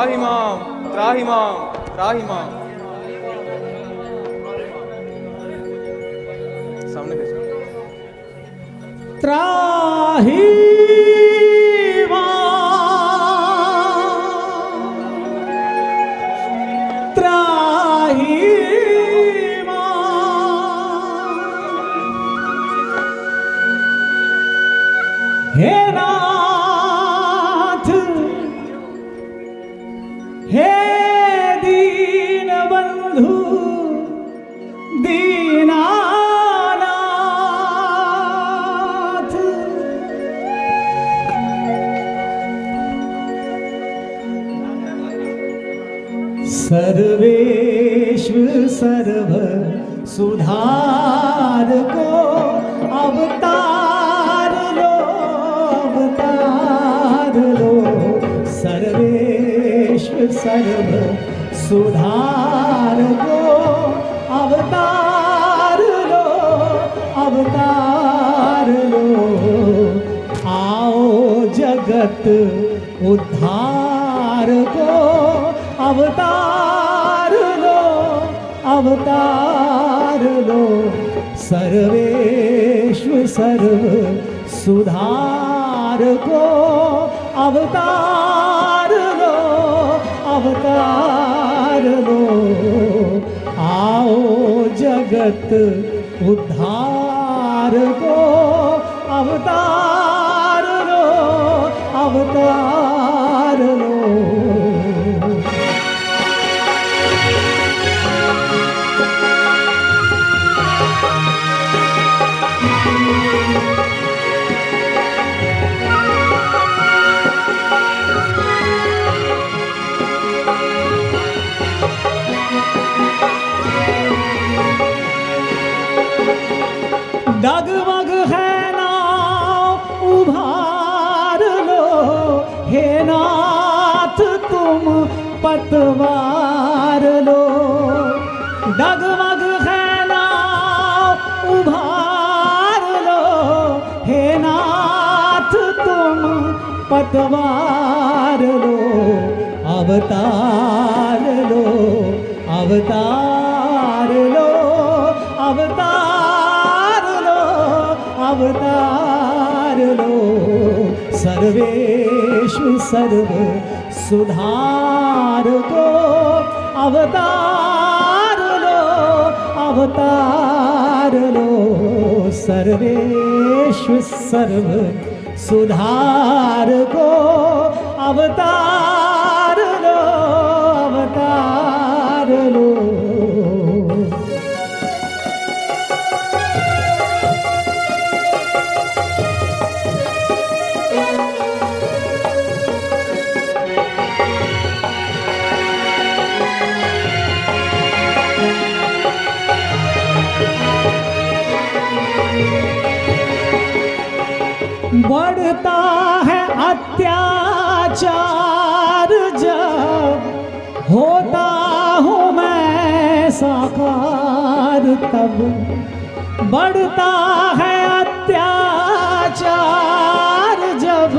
त्राहिमाम त्राहिमाम त्राहिमाम। सामने भेजो। हे नाथ हे दीन बंधु दीनानाथ, सर्वेश्वर सर्व सुधार को अवतार लो, सर्वेश्वर सर्व सुधार को अवतार लो, आओ जगत उद्धार को अवतार लो, सर्वेश्वर सर्व सुधार को अवतार लो, आओ जगत उद्धार को अवतार लो। डगमग है नाव उभार लो, हे नाथ तुम पतवार लो, डगमग है नाव उभार लो, हे नाथ तुम पतवार लो, अवतार लो, अवतार लो, अवतार लो, सर्वेश्वर सर्व सुधार को अवतार लो, सर्वेश्वर सर्व सुधार को अवतार लो। बढ़ता है अत्याचार जब होता हूँ मैं साकार तब, बढ़ता है अत्याचार जब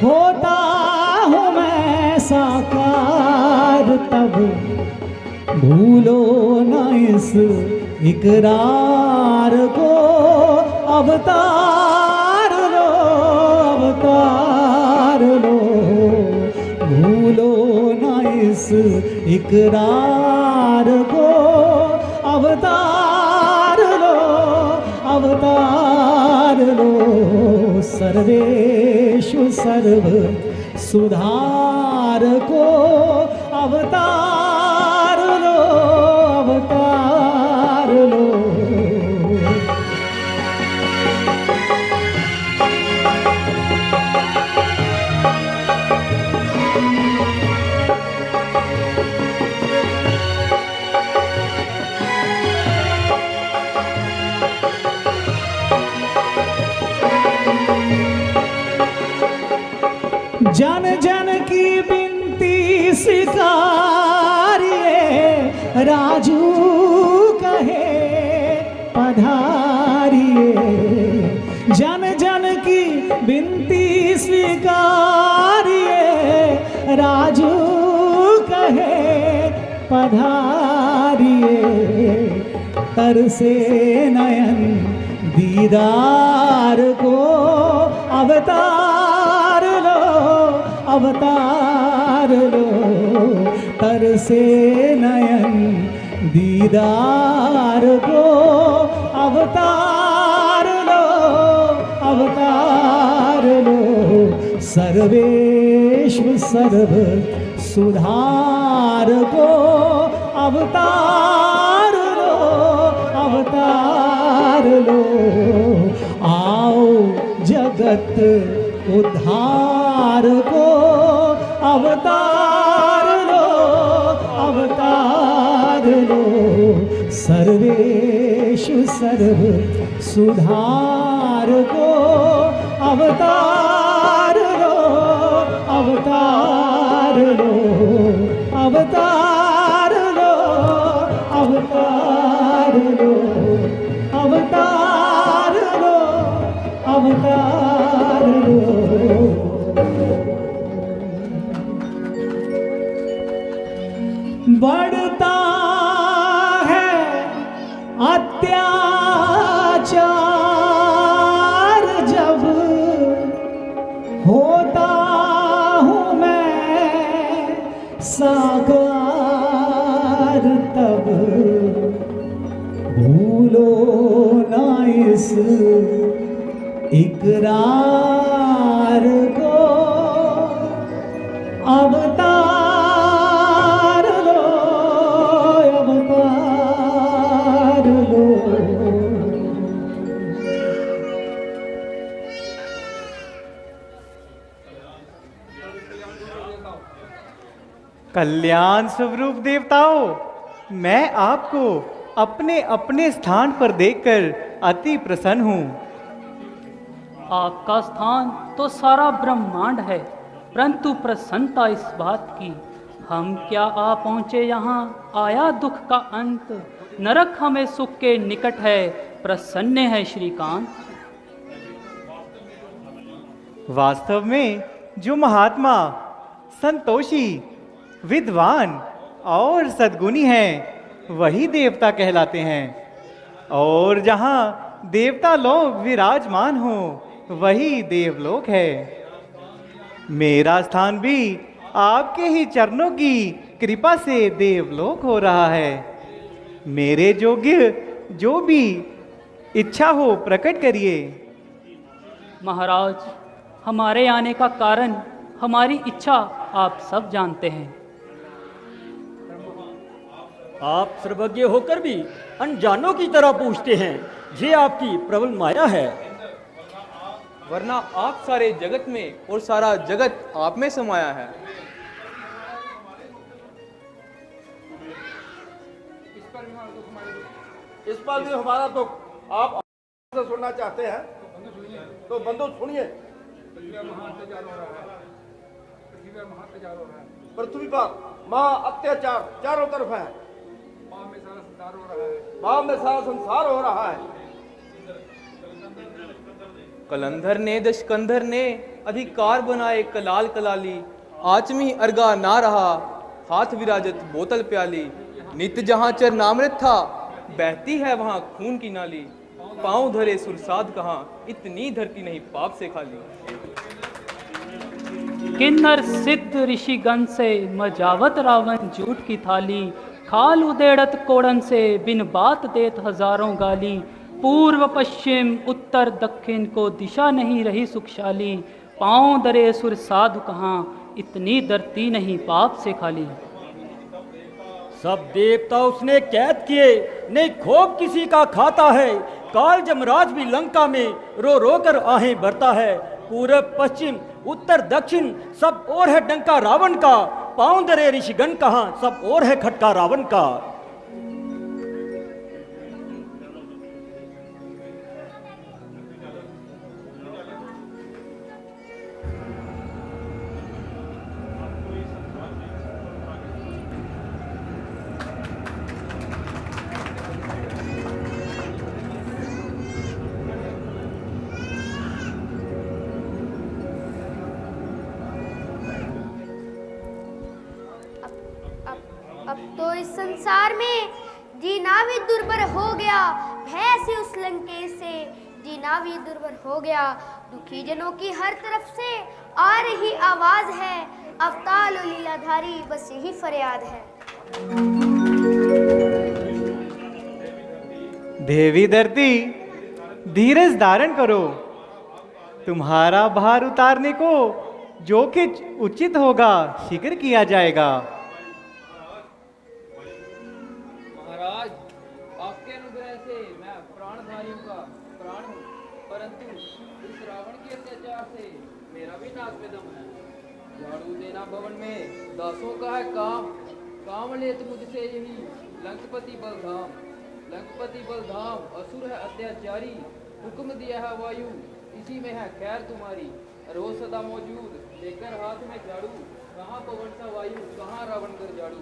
होता हूँ मैं साकार तब, भूलो न इस इकरार को अवतार लो, भूलो न इस इकरार को अवतार लो, सर्वेश्वर सर्व सुधार को अवतार लो। जन जन की बिनती स्वीकारिए, राजू कहे पधारिए, जन जन की बिनती स्वीकारिए, राजू पधारिए, तरसे नयन दीदार को अवतार लो, अवतार लो, तरसे नयन दीदार को अवतार लो, अवतार लो, सर्वेश्व सर्व सुधार को अवतार लो, अवतार लो, आओ जगत उद्धार को अवतार लो, अवतार लो, सर्वेषु सर्व सुधार को अवतार लो, अवतार लो, अवतार लो, अवतार लो, अवतार लो, अवतार लो। बढ़ता है अत्याचार जब होता हूँ मैं साकार, तब भूलो ना इस इकरार को अवतार लो, अवतार लो। कल्याण स्वरूप देवताओं, मैं आपको अपने अपने स्थान पर देखकर अति प्रसन्न हूँ। आपका स्थान तो सारा ब्रह्मांड है, परंतु प्रसन्नता इस बात की हम क्या आ पहुँचे यहाँ, आया दुख का अंत, नरक हमें सुख के निकट है, प्रसन्न है श्रीकांत। वास्तव में जो महात्मा, संतोषी, विद्वान और सद्गुणी हैं, वही देवता कहलाते हैं। और जहाँ देवता लोग विराजमान हो, वही देवलोक है। मेरा स्थान भी आपके ही चरणों की कृपा से देवलोक हो रहा है। मेरे योग्य जो भी इच्छा हो प्रकट करिए। महाराज, हमारे आने का कारण, हमारी इच्छा आप सब जानते हैं। आप सर्वज्ञ होकर भी अनजानों की तरह पूछते हैं, ये आपकी प्रबल माया है। वरना आप सारे जगत में और सारा जगत आप में समाया है। इस पर भी हमारा दुख आप से सुनना चाहते हैं तो बंधु सुनिए। पृथ्वी पर महा अत्याचार चारों तरफ है, माँ में सारा संसार हो रहा है। कलंधर ने दशकंधर ने अधिकार बनाए कलाल कलाली, आचमी अर्गा ना रहा, हाथ विराजत बोतल प्याली, नित्य जहाँ चरनामृत था, बहती है वहाँ खून की नाली, पांव धरे सुरसाद कहाँ, इतनी धरती नहीं पाप से खाली। किन्नर सिद्ध ऋषिगण से मजावत रावण झूठ की थाली, खाल उदेड़त कोड़न से बिन बात देत हजारों गाली, पूर्व पश्चिम उत्तर दक्षिण को दिशा नहीं रही सुखशाली, पांव दरे सुर साधु कहाँ, इतनी धरती नहीं पाप से खाली। सब देवता उसने कैद किए, नहीं खोप किसी का खाता है, काल जमराज भी लंका में रो रो कर आहें भरता है, पूरब पश्चिम उत्तर दक्षिण सब और है डंका रावण का, पांव दरे ऋषिगण कहाँ, सब और है खटका रावण का। अब तो इस संसार में जीना भी दुर्भर हो गया, भय से उस लंकेश से जीना भी दुर्भर हो गया। दुखी जनों की हर तरफ से आ रही आवाज है, अवतार और लीलाधारी बस यही फरियाद है। देवी धरती धीरज धारण करो, तुम्हारा भार उतारने को जो कि उचित होगा शीघ्र किया जाएगा। महाराज, आपके अनुग्रह से मैं प्राणधारियों का प्राण हूँ, परंतु इस रावण के अत्याचार से मेरा भी नाक में दम है। झाड़ू देना भवन में दासों का है काम, काम लेत मुझसे यही लंकपति बलधाम। लंकपति बलधाम असुर है अत्याचारी, हुक्म दिया है वायु इसी में है खैर तुम्हारी। रोज सदा मौजूद लेकर हाथ में झाड़ू, कहाँ पवन सा वायु कहाँ रावण कर झाड़ू।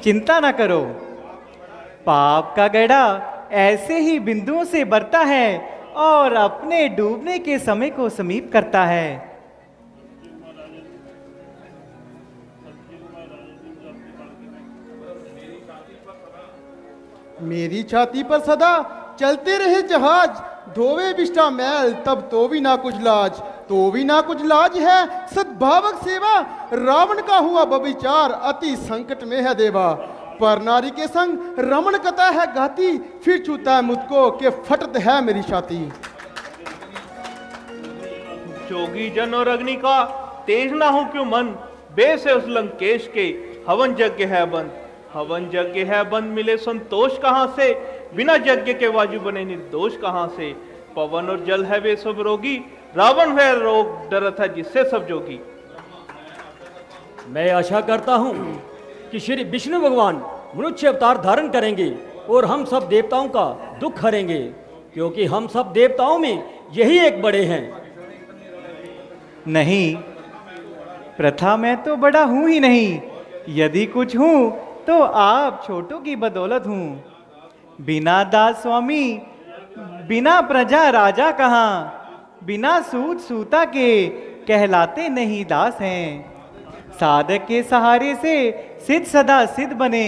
चिंता न करो, पाप का गड़ा ऐसे ही बिंदुओं से बढ़ता है और अपने डूबने के समय को समीप करता है। मेरी छाती पर सदा चलते रहे जहाज, धोवे बिष्टा मैल तब तो भी ना कुछ लाज, तो भी ना कुछ लाज है सद्भावक सेवा। रावण का हुआ बविचार अति संकट में है देवा, पर नारी के संग रमण कथा है गाती, फिर छूता है मुझको के फटत है मेरी छाती। जोगी जन और अग्नि का तेज ना हो क्यों मन, बेस है उस लंकेश के हवन यज्ञ है बंद। हवन यज्ञ है बंद मिले संतोष कहाँ से, बिना यज्ञ के वायु बने निर्दोष कहाँ से। पवन और जल है वे सब रोगी, रावण है रोग डरत है जिससे सब जोगी। मैं आशा करता हूँ कि श्री विष्णु भगवान मनुष्य अवतार धारण करेंगे और हम सब देवताओं का दुख हरेंगे, क्योंकि हम सब देवताओं में यही एक बड़े हैं। नहीं, प्रथा में तो बड़ा हूं ही नहीं, यदि कुछ हूं तो आप छोटों की बदौलत हूं। बिना दास स्वामी बिना प्रजा राजा कहाँ, बिना सूत सूता के कहलाते नहीं दास हैं। साधक के सहारे से सिद्ध सदा सिद्ध बने,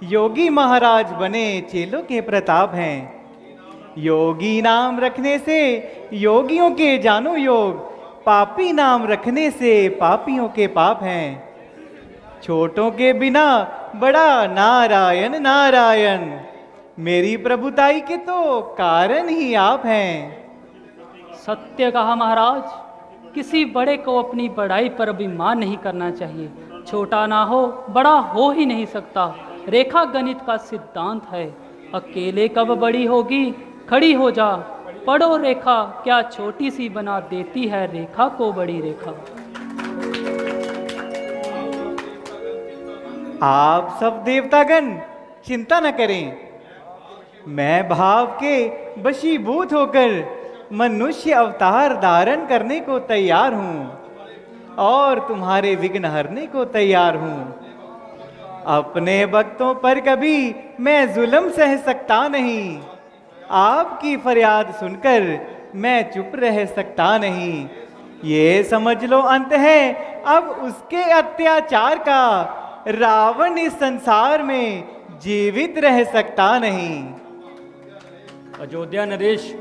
योगी महाराज बने चेलों के प्रताप हैं। योगी नाम रखने से योगियों के जानो योग, पापी नाम रखने से पापियों के पाप हैं। छोटों के बिना बड़ा नारायण नारायण, मेरी प्रभुताई के तो कारण ही आप हैं। सत्य कहा महाराज, किसी बड़े को अपनी बड़ाई पर अभिमान नहीं करना चाहिए। छोटा ना हो बड़ा हो ही नहीं सकता, रेखा गणित का सिद्धांत है। अकेले कब बड़ी होगी खड़ी हो जा, पढ़ो रेखा क्या छोटी सी बना देती है रेखा को बड़ी रेखा। आप सब देवतागण चिंता न करें, मैं भाव के वशीभूत होकर मनुष्य अवतार धारण करने को तैयार हूं और तुम्हारे विघ्न हरने को तैयार हूं। अपने भक्तों पर कभी मैं जुल्म सह सकता नहीं, आपकी फरियाद सुनकर मैं चुप रह सकता नहीं। ये समझ लो अंत है अब उसके अत्याचार का, रावण इस संसार में जीवित रह सकता नहीं। अयोध्या नरेश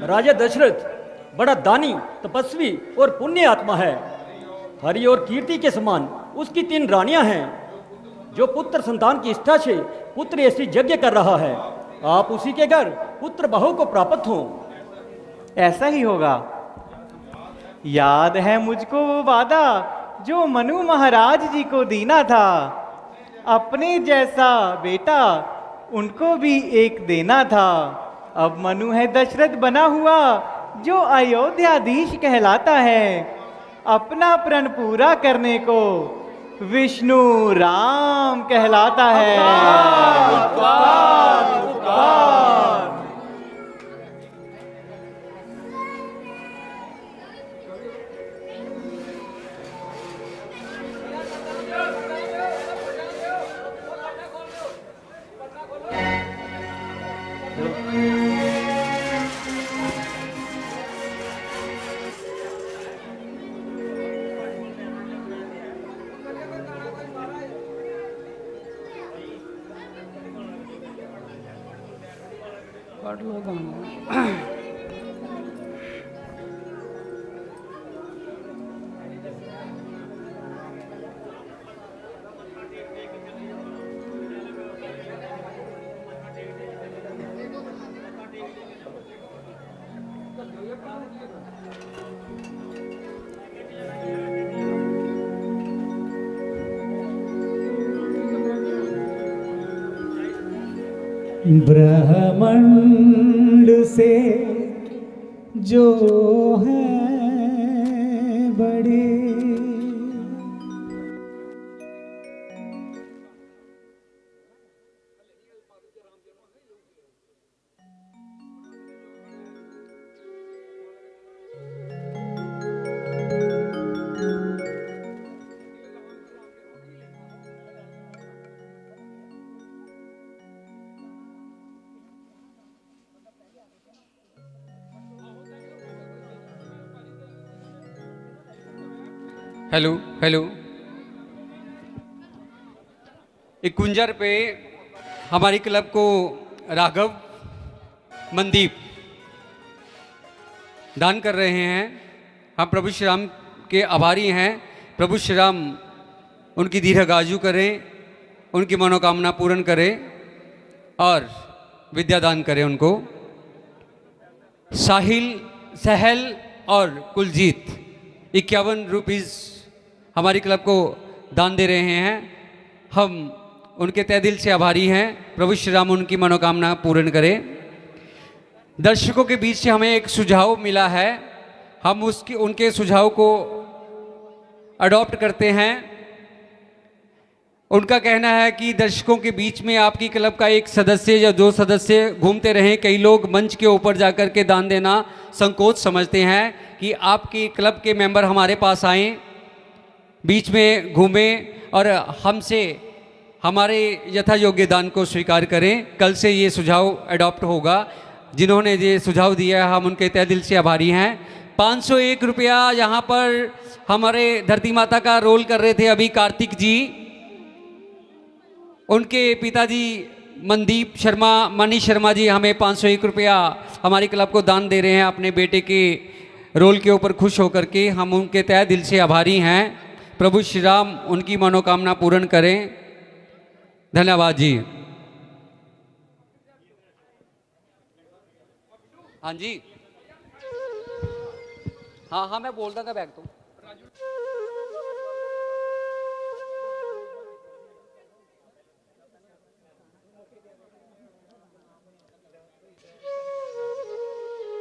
राजा दशरथ बड़ा दानी तपस्वी और पुण्य आत्मा है। हरि और कीर्ति के समान उसकी 3 रानियां हैं। जो पुत्र संतान की इच्छा से पुत्र ऐसी यज्ञ कर रहा है, आप उसी के घर पुत्र बहु को प्राप्त हों। ऐसा ही होगा। याद है मुझको वो वादा जो मनु महाराज जी को दीना था, अपने जैसा बेटा उनको भी एक देना था। अब मनु है दशरथ बना हुआ जो अयोध्याधीश कहलाता है, अपना प्रण पूरा करने को विष्णु राम कहलाता है। काट लो गाना। ब्रह्मांड से जो है बड़े, हेलो हेलो। 51 पे हमारी क्लब को राघव मनदीप दान कर रहे हैं। हम प्रभु श्री राम के आभारी हैं। प्रभु श्री राम उनकी दीर्घायु करें, उनकी मनोकामना पूर्ण करें और विद्या दान करें उनको। साहिल, सहल और कुलजीत 51 रुपीज़ हमारी क्लब को दान दे रहे हैं। हम उनके तहे दिल से आभारी हैं। प्रभु श्री राम उनकी मनोकामना पूर्ण करें। दर्शकों के बीच से हमें एक सुझाव मिला है, हम उनके सुझाव को अडॉप्ट करते हैं। उनका कहना है कि दर्शकों के बीच में आपकी क्लब का एक सदस्य या 2 सदस्य घूमते रहें। कई लोग मंच के ऊपर जाकर के दान देना संकोच समझते हैं कि आपकी क्लब के मेंबर हमारे पास आएं, बीच में घूमें और हमसे हमारे यथा योग्य दान को स्वीकार करें। कल से ये सुझाव अडॉप्ट होगा। जिन्होंने ये सुझाव दिया है हम उनके तहे दिल से आभारी हैं। 501 रुपया यहाँ पर हमारे धरती माता का रोल कर रहे थे अभी कार्तिक जी। उनके पिताजी मनदीप शर्मा, मनीष शर्मा जी हमें 501 रुपया हमारी क्लब को दान दे रहे हैं अपने बेटे के रोल के ऊपर खुश होकर के। हम उनके तहे दिल से आभारी हैं। प्रभु श्री राम उनकी मनोकामना पूर्ण करें। धन्यवाद जी। हाँ जी, हाँ हाँ मैं बोलता था बैग तो।